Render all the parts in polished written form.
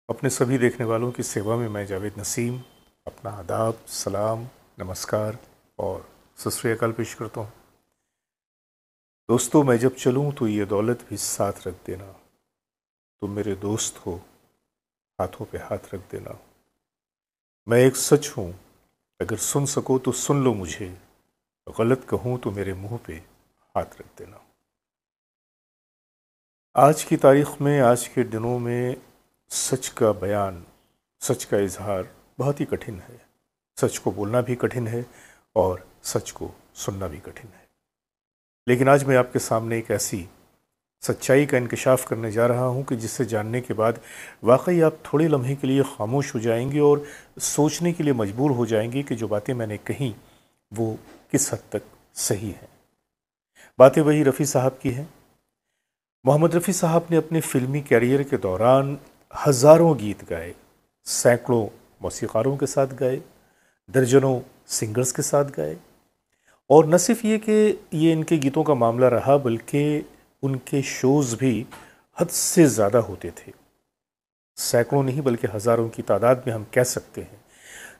अपने सभी देखने वालों की सेवा में मैं जावेद नसीम अपना आदाब, सलाम, नमस्कार और सत श्री अकाल पेश करता हूँ। दोस्तों, मैं जब चलूँ तो ये दौलत भी साथ रख देना। तुम मेरे दोस्त हो, हाथों पे हाथ रख देना। मैं एक सच हूँ, अगर सुन सको तो सुन लो मुझे। गलत कहूँ तो मेरे मुंह पे हाथ रख देना। आज की तारीख में, आज के दिनों में सच का बयान, सच का इजहार बहुत ही कठिन है। सच को बोलना भी कठिन है और सच को सुनना भी कठिन है। लेकिन आज मैं आपके सामने एक ऐसी सच्चाई का इंकशाफ करने जा रहा हूं कि जिसे जानने के बाद वाकई आप थोड़े लम्हे के लिए खामोश हो जाएंगे और सोचने के लिए मजबूर हो जाएंगे कि जो बातें मैंने कही वो किस हद तक सही हैं। बातें वही रफ़ी साहब की हैं। मोहम्मद रफ़ी साहब ने अपने फ़िल्मी कैरियर के दौरान हज़ारों गीत गाए, सैकड़ों मौसीक़ारों के साथ गाए, दर्जनों सिंगर्स के साथ गाए। और न सिर्फ ये कि ये इनके गीतों का मामला रहा, बल्कि उनके शोज़ भी हद से ज़्यादा होते थे। सैकड़ों नहीं बल्कि हज़ारों की तादाद में हम कह सकते हैं,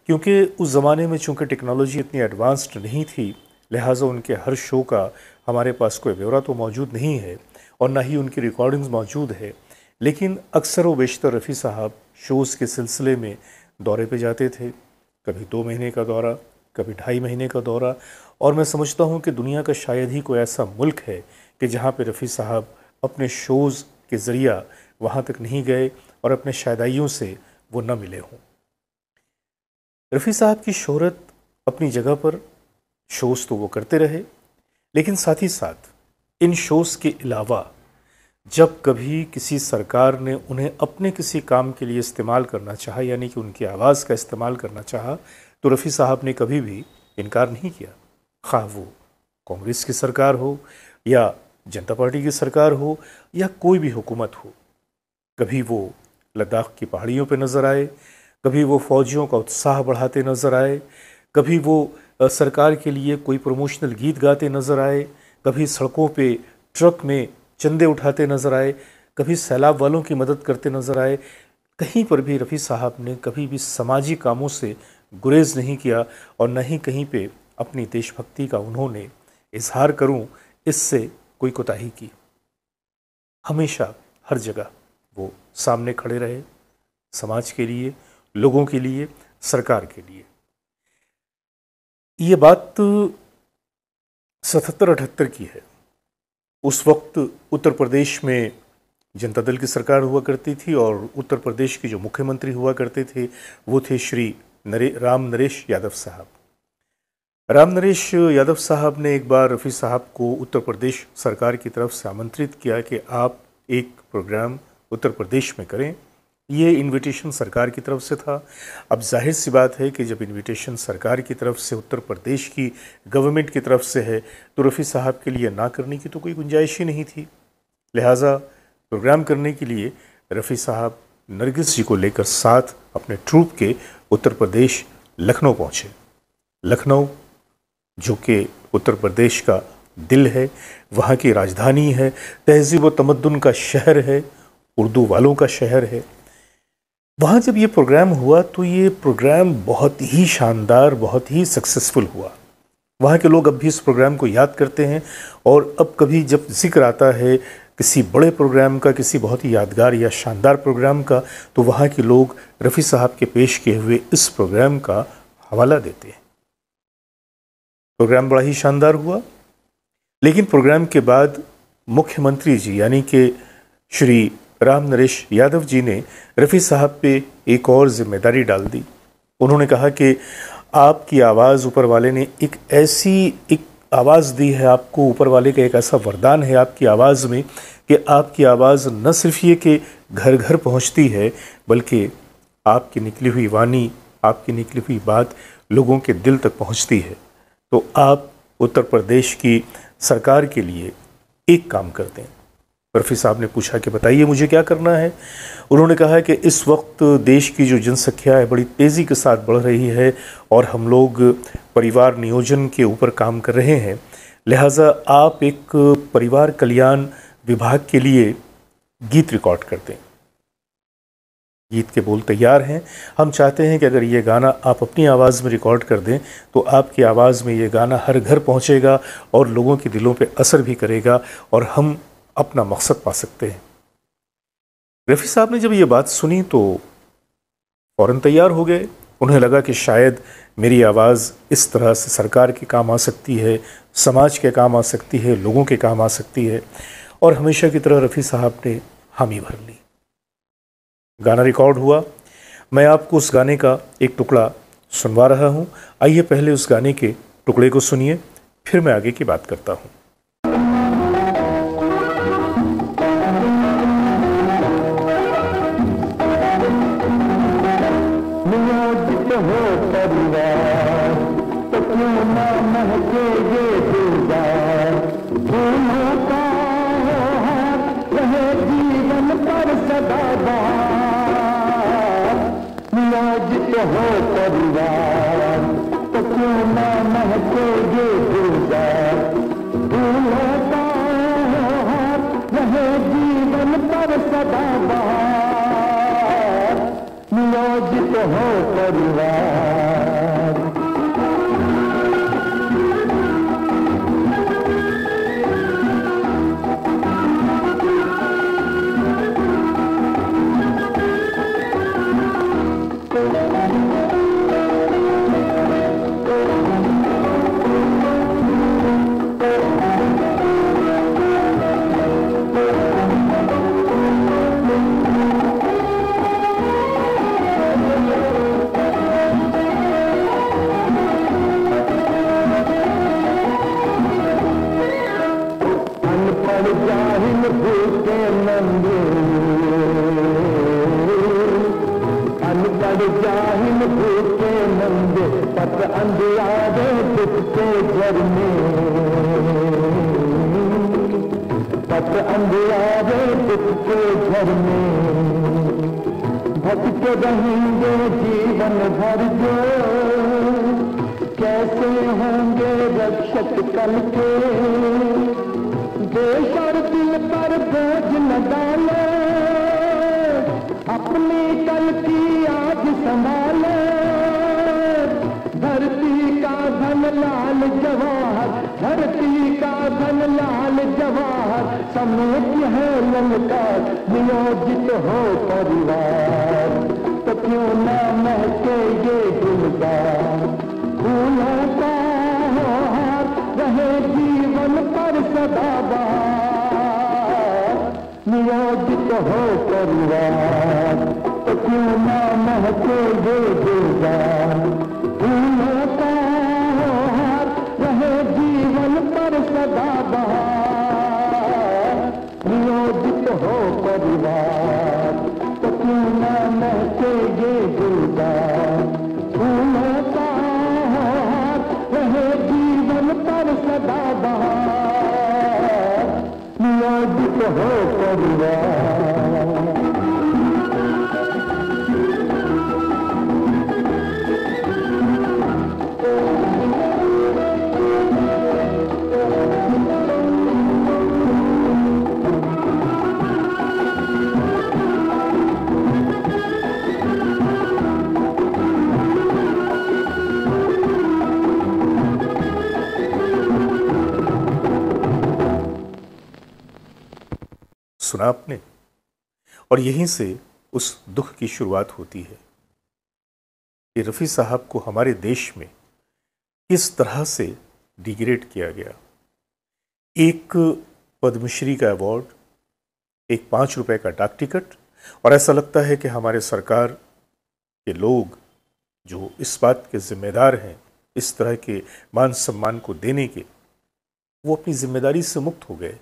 क्योंकि उस ज़माने में चूँकि टेक्नोलॉजी इतनी एडवांस्ड नहीं थी, लिहाजा उनके हर शो का हमारे पास कोई ब्यौरा तो मौजूद नहीं है और ना ही उनकी रिकॉर्डिंग्स मौजूद है। लेकिन अक्सर व बेशतर रफ़ी साहब शोज़ के सिलसिले में दौरे पे जाते थे। कभी 2 महीने का दौरा, कभी 2.5 महीने का दौरा। और मैं समझता हूँ कि दुनिया का शायद ही कोई ऐसा मुल्क है कि जहाँ पे रफ़ी साहब अपने शोज़ के ज़रिया वहाँ तक नहीं गए और अपने शायदाइयों से वो न मिले हों। रफ़ी साहब की शोहरत अपनी जगह पर, शोज़ तो वो करते रहे, लेकिन साथ ही साथ इन शोज़ के अलावा जब कभी किसी सरकार ने उन्हें अपने किसी काम के लिए इस्तेमाल करना चाहा, यानी कि उनकी आवाज़ का इस्तेमाल करना चाहा, तो रफ़ी साहब ने कभी भी इनकार नहीं किया। खा वो कांग्रेस की सरकार हो या जनता पार्टी की सरकार हो या कोई भी हुकूमत हो। कभी वो लद्दाख की पहाड़ियों पे नज़र आए, कभी वो फ़ौजियों का उत्साह बढ़ाते नज़र आए, कभी वो सरकार के लिए कोई प्रमोशनल गीत गाते नज़र आए, कभी सड़कों पे ट्रक में चंदे उठाते नज़र आए, कभी सैलाब वालों की मदद करते नज़र आए। कहीं पर भी रफ़ी साहब ने कभी भी समाजी कामों से गुरेज नहीं किया और न ही कहीं पे अपनी देशभक्ति का उन्होंने इजहार करूं इससे कोई कोताही की। हमेशा हर जगह वो सामने खड़े रहे, समाज के लिए, लोगों के लिए, सरकार के लिए। ये बात 77-78 की है। उस वक्त उत्तर प्रदेश में जनता दल की सरकार हुआ करती थी और उत्तर प्रदेश के जो मुख्यमंत्री हुआ करते थे वो थे श्री राम नरेश यादव साहब। राम नरेश यादव साहब ने एक बार रफ़ी साहब को उत्तर प्रदेश सरकार की तरफ से आमंत्रित किया कि आप एक प्रोग्राम उत्तर प्रदेश में करें। ये इनविटेशन सरकार की तरफ से था। अब जाहिर सी बात है कि जब इनविटेशन सरकार की तरफ से, उत्तर प्रदेश की गवर्नमेंट की तरफ से है, तो रफ़ी साहब के लिए ना करने की तो कोई गुंजाइश ही नहीं थी। लिहाजा प्रोग्राम करने के लिए रफ़ी साहब नरगिस जी को लेकर साथ अपने ट्रूप के उत्तर प्रदेश लखनऊ पहुँचे। लखनऊ जो कि उत्तर प्रदेश का दिल है, वहाँ की राजधानी है, तहज़ीब व तमद्दुन का शहर है, उर्दू वालों का शहर है। वहाँ जब ये प्रोग्राम हुआ तो ये प्रोग्राम बहुत ही शानदार, बहुत ही सक्सेसफुल हुआ। वहाँ के लोग अब भी इस प्रोग्राम को याद करते हैं और अब कभी जब जिक्र आता है किसी बड़े प्रोग्राम का, किसी बहुत ही यादगार या शानदार प्रोग्राम का, तो वहाँ के लोग रफ़ी साहब के पेश किए हुए इस प्रोग्राम का हवाला देते हैं। प्रोग्राम बड़ा ही शानदार हुआ, लेकिन प्रोग्राम के बाद मुख्यमंत्री जी यानी कि श्री राम नरेश यादव जी ने रफ़ी साहब पे एक और जिम्मेदारी डाल दी। उन्होंने कहा कि आपकी आवाज़, ऊपर वाले ने एक आवाज़ दी है आपको, ऊपर वाले का एक ऐसा वरदान है आपकी आवाज़ में कि आपकी आवाज़ न सिर्फ ये कि घर घर पहुंचती है, बल्कि आपकी निकली हुई वाणी, आपकी निकली हुई बात लोगों के दिल तक पहुंचती है। तो आप उत्तर प्रदेश की सरकार के लिए एक काम करते हैं। रफ़ी साहब ने पूछा कि बताइए मुझे क्या करना है। उन्होंने कहा कि इस वक्त देश की जो जनसंख्या है बड़ी तेज़ी के साथ बढ़ रही है और हम लोग परिवार नियोजन के ऊपर काम कर रहे हैं, लिहाजा आप एक परिवार कल्याण विभाग के लिए गीत रिकॉर्ड कर दें। गीत के बोल तैयार हैं। हम चाहते हैं कि अगर ये गाना आप अपनी आवाज़ में रिकॉर्ड कर दें तो आपकी आवाज़ में ये गाना हर घर पहुंचेगा और लोगों के दिलों पे असर भी करेगा और हम अपना मकसद पा सकते हैं। रफ़ी साहब ने जब ये बात सुनी तो फ़ौरन तैयार हो गए। उन्हें लगा कि शायद मेरी आवाज़ इस तरह से सरकार के काम आ सकती है, समाज के काम आ सकती है, लोगों के काम आ सकती है। और हमेशा की तरह रफ़ी साहब ने हामी भर ली। गाना रिकॉर्ड हुआ। मैं आपको उस गाने का एक टुकड़ा सुनवा रहा हूँ। आइए पहले उस गाने के टुकड़े को सुनिए, फिर मैं आगे की बात करता हूँ। हो परिवार तो क्यों ना महके ये गुलजार, फूलों का हार रहे जीवन पर सदा बहार, नियोजित हो परिवार। जाहिल भूखे नंगे पत अंधियारे दुखते घर में, पत अंधियारे दुखते घर में भटके रहेंगे जीवन भर जो, कैसे होंगे रक्षक कल के, देश और दिल पर बोझ न डाले, अपनी कल की आज संभाले, धरती का धन लाल जवाहर, धरती का धन लाल जवाहर, समेत है ललकार, नियोजित हो परिवार तो क्यों ना महके ये गुलजार, फूलों का हार रहे जीवन पर सदा बहार, नियोजित हो परिवार तो क्यों ना महके ये गुलजार, फूलों का हार रहे जीवन पर सदा बहार, नियोजित हो परिवार तो क्यों ना महके ये गुलजार, फूलों का हार रहे जीवन पर सदा बहार, नियोजित हो परिवार। सुना आपने, और यहीं से उस दुख की शुरुआत होती है कि रफ़ी साहब को हमारे देश में किस तरह से डिग्रेड किया गया। एक पद्मश्री का अवार्ड, एक 5 रुपए का डाक टिकट, और ऐसा लगता है कि हमारे सरकार के लोग जो इस बात के जिम्मेदार हैं इस तरह के मान सम्मान को देने के, वो अपनी जिम्मेदारी से मुक्त हो गए।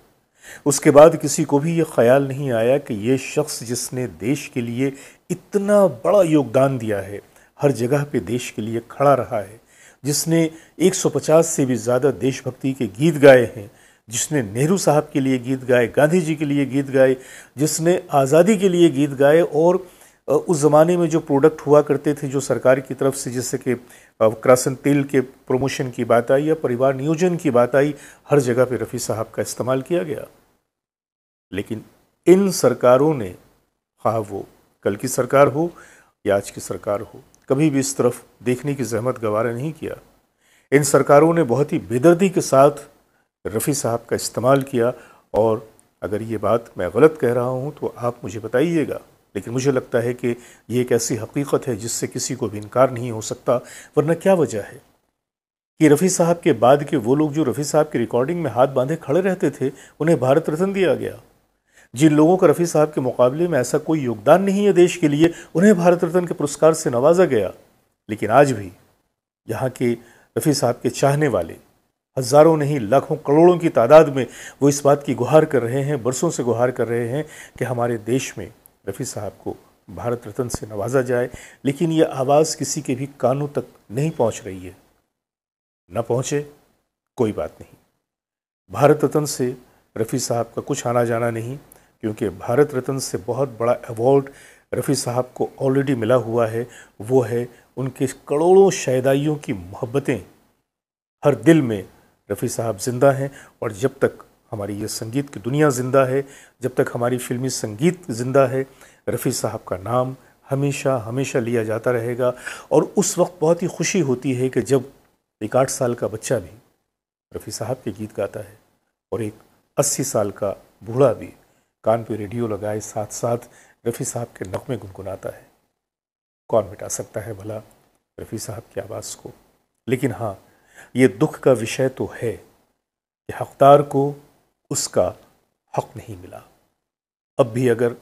उसके बाद किसी को भी ये ख्याल नहीं आया कि ये शख्स जिसने देश के लिए इतना बड़ा योगदान दिया है, हर जगह पे देश के लिए खड़ा रहा है, जिसने 150 से भी ज़्यादा देशभक्ति के गीत गाए हैं, जिसने नेहरू साहब के लिए गीत गाए, गांधी जी के लिए गीत गाए, जिसने आज़ादी के लिए गीत गाए, और उस ज़माने में जो प्रोडक्ट हुआ करते थे जो सरकार की तरफ से, जैसे कि किरासन तेल के प्रमोशन की बात आई या परिवार नियोजन की बात आई, हर जगह पे रफ़ी साहब का इस्तेमाल किया गया। लेकिन इन सरकारों ने, हाँ वो कल की सरकार हो या आज की सरकार हो, कभी भी इस तरफ देखने की जहमत गवारा नहीं किया। इन सरकारों ने बहुत ही बेदर्दी के साथ रफ़ी साहब का इस्तेमाल किया। और अगर ये बात मैं गलत कह रहा हूँ तो आप मुझे बताइएगा, लेकिन मुझे लगता है कि ये एक ऐसी हकीकत है जिससे किसी को भी इनकार नहीं हो सकता। वरना क्या वजह है कि रफ़ी साहब के बाद के वो लोग जो रफ़ी साहब की रिकॉर्डिंग में हाथ बांधे खड़े रहते थे, उन्हें भारत रत्न दिया गया। जिन लोगों का रफ़ी साहब के मुकाबले में ऐसा कोई योगदान नहीं है देश के लिए, उन्हें भारत रत्न के पुरस्कार से नवाजा गया। लेकिन आज भी यहाँ के रफ़ी साहब के चाहने वाले हज़ारों नहीं लाखों करोड़ों की तादाद में वो इस बात की गुहार कर रहे हैं, बरसों से गुहार कर रहे हैं कि हमारे देश में रफ़ी साहब को भारत रत्न से नवाजा जाए। लेकिन ये आवाज़ किसी के भी कानों तक नहीं पहुँच रही है। न पहुँचे कोई बात नहीं, भारत रत्न से रफ़ी साहब का कुछ आना जाना नहीं, क्योंकि भारत रत्न से बहुत बड़ा अवार्ड रफ़ी साहब को ऑलरेडी मिला हुआ है। वो है उनके करोड़ों शहदाइयों की मोहब्बतें। हर दिल में रफ़ी साहब ज़िंदा हैं, और जब तक हमारी ये संगीत की दुनिया ज़िंदा है, जब तक हमारी फिल्मी संगीत ज़िंदा है, रफ़ी साहब का नाम हमेशा हमेशा लिया जाता रहेगा। और उस वक्त बहुत ही खुशी होती है कि जब एक 8 साल का बच्चा भी रफ़ी साहब के गीत गाता है और एक 80 साल का बूढ़ा भी कान पे रेडियो लगाए साथ साथ रफ़ी साहब के नग़मे गुनगुनाता है। कौन मिटा सकता है भला रफ़ी साहब की आवाज़ को। लेकिन हाँ, ये दुख का विषय तो है कि हक़दार को उसका हक़ नहीं मिला। अब भी अगर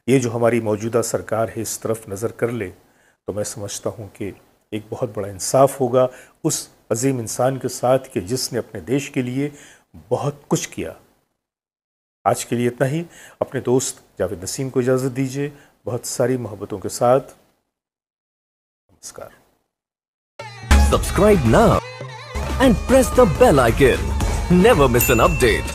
ये जो हमारी मौजूदा सरकार है इस तरफ नज़र कर ले, तो मैं समझता हूँ कि एक बहुत बड़ा इंसाफ होगा उस अजीम इंसान के साथ कि जिसने अपने देश के लिए बहुत कुछ किया। आज के लिए इतना ही। अपने दोस्त जावेद नसीम को इजाज़त दीजिए, बहुत सारी मोहब्बतों के साथ। नमस्कार। Subscribe now and press the bell icon. Never miss an update.